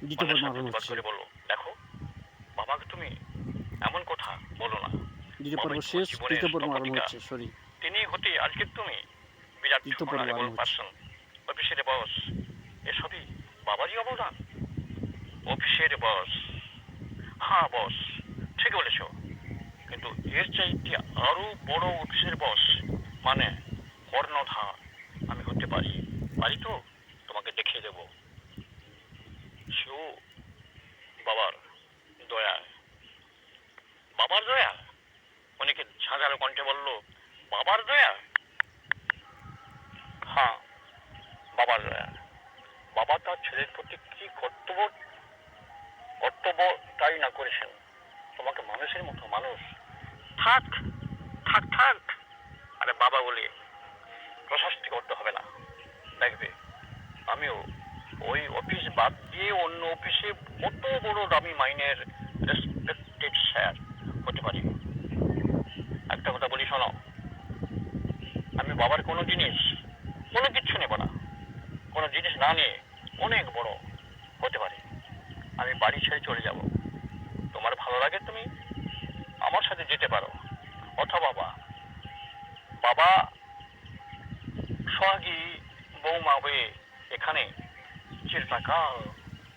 দ্বিতীয়বার অন্বেষা মারণ প্রতিবাদ হচ্ছে। করে বলল, দেখো বাবাকে তুমি এমন কথা বলো না। দ্বিতীয় পর্ব বাবাই তোমার শেষ, জীবনের তৃতীয় পর্ব মারানো স্থপতিকা। হচ্ছে, সরি। তিনি হতে আজকের তুমি বিরাট তৃতীয় পর্ব অনারেবল মারানো হচ্ছে। পার্সন, অফিসের বস। এসবই বাবারই অবদান। অফিসের বস? হ্যাঁ বস, ঠিক বলেছ। কিন্তু এর চাইতে আরো বড় অফিসের বস মানে কর্ণধার আমি হতে পারি। পারি তো তোমাকে দেখিয়ে দেব। সেও বাবার দয়া। বাবার দয়া? অনেকে ঝাঁঝালো কণ্ঠে বলল, বাবার দয়া? হ্যাঁ, বাবার দয়া। বাবা তার ছেলের প্রতি কি কর্তব্য তাই না করেছেন। তোমাকে মানুষের মতো মানুষ। থাক থাক থাক, আরে বাবা বলে প্রশস্তি করতে হবে না। দেখবে আমিও ওই অফিস বাদ দিয়ে অন্য অফিসে কত বড় দামি মাইনের রেসপেক্টেড স্যার হতে পারি। একটা কথা বলি শোনো, আমি বাবার কোনো কিচ্ছু নেব না। কোনো জিনিস না নিয়ে অনেক বড় হতে পারে। আমি বাড়ি ছেড়ে চলে যাব। তোমার ভালো লাগে তুমি আমার সাথে যেতে পারো, অথবা বাবা সোহাগী বৌমা হয়ে এখানে চিরকাল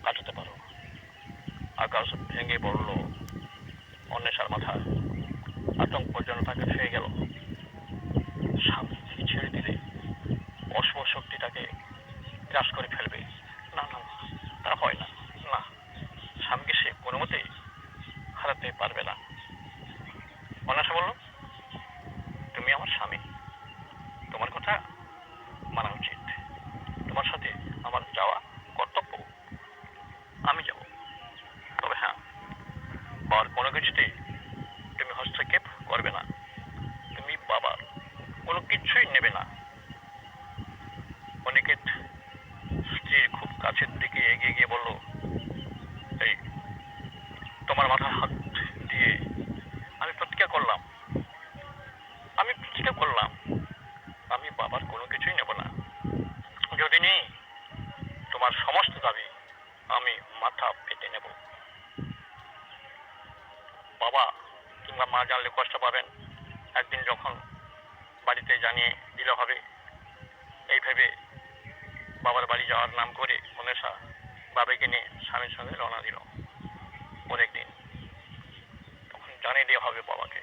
কাটাতে পারো। আকাশ ভেঙে পড়ল অন্বেষার মাথায়। আতঙ্ক যেন তাকে ছুঁয়ে গেল। স্বামী ছেড়ে দিলে অশুভ শক্তি তাকে গ্রাস করে ফেলবে। না না না, তা হয় না। না, স্বামীকে সে কোনো মতেই হারাতে পারবে না। অন্বেষা বলল, তুমি আমার স্বামী, তোমার কথা মানা উচিত। তোমার সাথে আমার যাওয়া কর্তব্য। আমি যাব, তবে হ্যাঁ, বাবার কোনো কিছুতেই তুমি হস্তক্ষেপ করবে না। তুমি বাবার কোনো কিছুই নেবে না। অনিকেত স্ত্রীর খুব কাছের দিকে এগিয়ে গিয়ে বলল, এই তোমার মাথায় হাত দিয়ে আমি প্রতিজ্ঞা করলাম, আমি বাবার কোনো কিছুই নেব না। যদি নেই, তোমার সমস্ত দাবি আমি মাথা পেতে নেব। বাবা কিংবা মা জানলে কষ্ট পাবেন। একদিন যখন বাড়িতে জানিয়ে দিলে হবে, এই ভেবে বাবার বাড়ি যাওয়ার নাম করে অন্বেষা বাবাকে নিয়ে স্বামীর সঙ্গে রওনা দিল। পরের দিন তখন জানিয়ে দেওয়া হবে বাবাকে।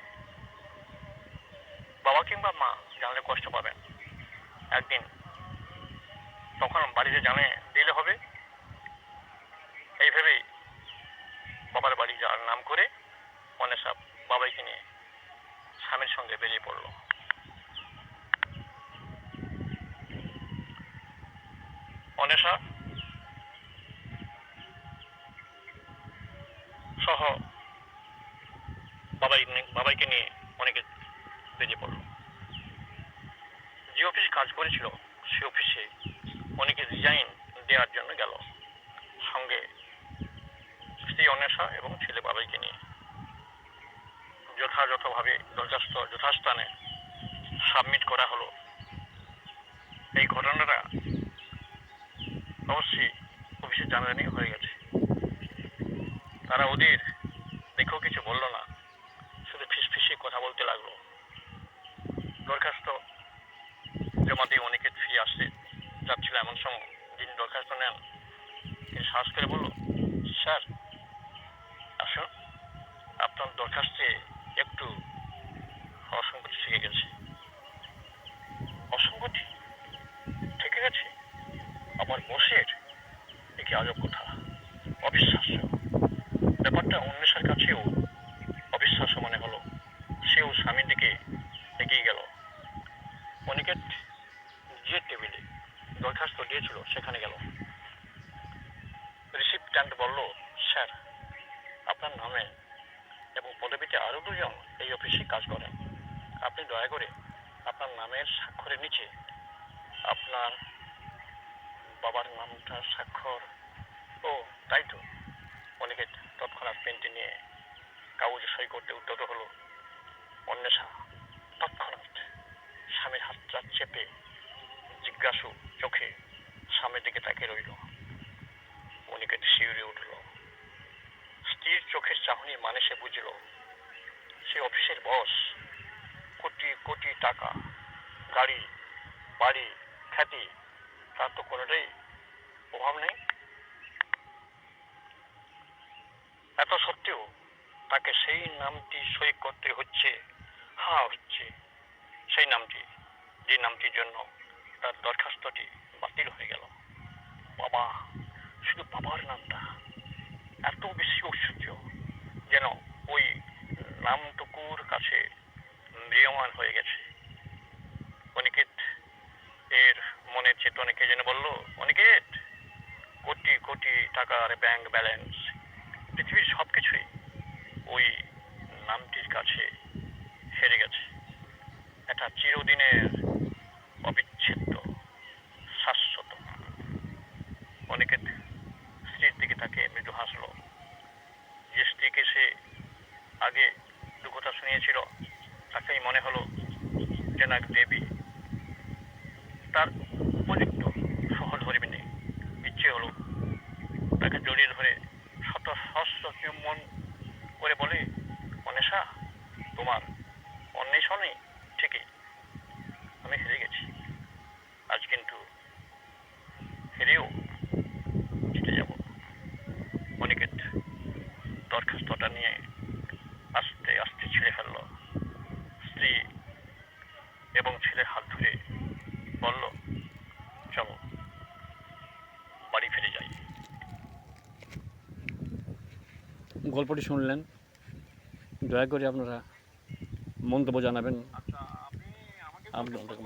বাবা কিংবা মা জানলে কষ্ট পাবেন। একদিন তখন বাড়িতে জানিয়ে দিলে হবে, এই ভেবেই বাবার বাড়ি যাওয়ার নাম করে অন্বেষা বাবাইকে নিয়ে স্বামীর সঙ্গে বেরিয়ে পড়ল। অন্বেষা সহ বাবাইকে নিয়ে অনেকে বেরিয়ে পড়ল। যে অফিসে কাজ করেছিল সে অফিসে অনেকে রিজাইন দেওয়ার জন্য গেল, সঙ্গে স্ত্রী অন্বেষা এবং ছেলে বাবাইকে নিয়ে। যথাযথভাবে দরখাস্ত যথাস্থানে সাবমিট করা হলো। এই ঘটনাটা অবশ্যই অফিসে জানাজানি হয়ে গেছে। তারা ওদের দেখেও কিছু বলল না, শুধু ফিসফিসিয়ে কথা বলতে লাগলো। দরখাস্ত জমা দিয়ে অনেকে ফিরে আসতে যাচ্ছিল এমন সময় যিনি দরখাস্ত নেন তিনি সাহস করে বলল, স্যার আসুন, আপনার দরখাস্তে একটু অসঙ্গতি থেকে গেছে। অসঙ্গতি থেকে গেছে? আমার বসের? এ কি আজব কথা, অবিশ্বাস্য। ব্যাপারটা অন্বেষার কাছেও অবিশ্বাস্য মনে হলো। সেও স্বামীর দিকে এগিয়ে গেল। অনিকেত যে টেবিলে দরখাস্ত দিয়েছিল সেখানে গেল। রিসিপ্ট্যান্ট বলল, স্যার আপনার নামে এবং পদবিতে আরো দুজন এই অফিসে কাজ করেন। আপনি দয়া করে আপনার নামের স্বাক্ষরের নিচে আপনার বাবার নামটা স্বাক্ষর। ও তাই তো। অনিকেত তৎক্ষণাৎ পেনটি নিয়ে কাগজে সই করতে উদ্যত হলো। অন্বেষা তৎক্ষণাৎ স্বামীর হাতটা চেপে জিজ্ঞাসু চোখে সামনের দিকে তাকিয়ে রইল। অনিকেত শিউরে উঠল। সে বুঝল সে অফিসের বস, কোটি কোটি টাকা, গাড়ি, বাড়ি, খ্যাতি, তার তো কোনোটাই অভাব নেই। এত সত্ত্বেও তাকে সেই নামটি সই করতে হচ্ছে, সেই নামটি, যে নামটির জন্য তার দরখাস্তটি বাতিল হয়ে গেল। বাবা, শুধু বাবার নামটা এত বেশি ঐশ্বর্য যেন ওই নামটুকুর কাছে ম্রিয়মান হয়ে গেছে। অনিকেত এর মনের চেতনে কে যেন বলল, অনিকেত, কোটি কোটি টাকার ব্যাংক ব্যালেন্স, পৃথিবীর সবকিছুই ওই নামটির কাছে হেরে গেছে। একটা চিরদিনের অবিচ্ছেদ্য শাশ্বত। অনিকেত স্ত্রীর দিকে তাকে মৃদু হাসলো। যে স্ত্রীকে সে আগে দু কথা শুনিয়েছিল তাকেই মনে হলো যেন এক দেবী। তার উপযুক্ত সহধর্মিণী ইচ্ছে হলো তাকে জড়িয়ে ধরে শত সহস্র চুম্বন করে বলে, অনেশা, তোমার অন্বেষণে ঠিকই আমি হেরে গেছি, আজ কিন্তু হেরেও জিতে যাব। অনিকেত দরখাস্তটা নিয়ে আস্তে আস্তে ছিঁড়ে ফেলল। স্ত্রী এবং ছেলের হাত ধরে বলল, চলো বাড়ি ফিরে যাই। গল্পটি শুনলেন, দয়া করে আপনারা মন্তব্য জানাবেন। আচ্ছা, আপনি আমাকে আপনাদের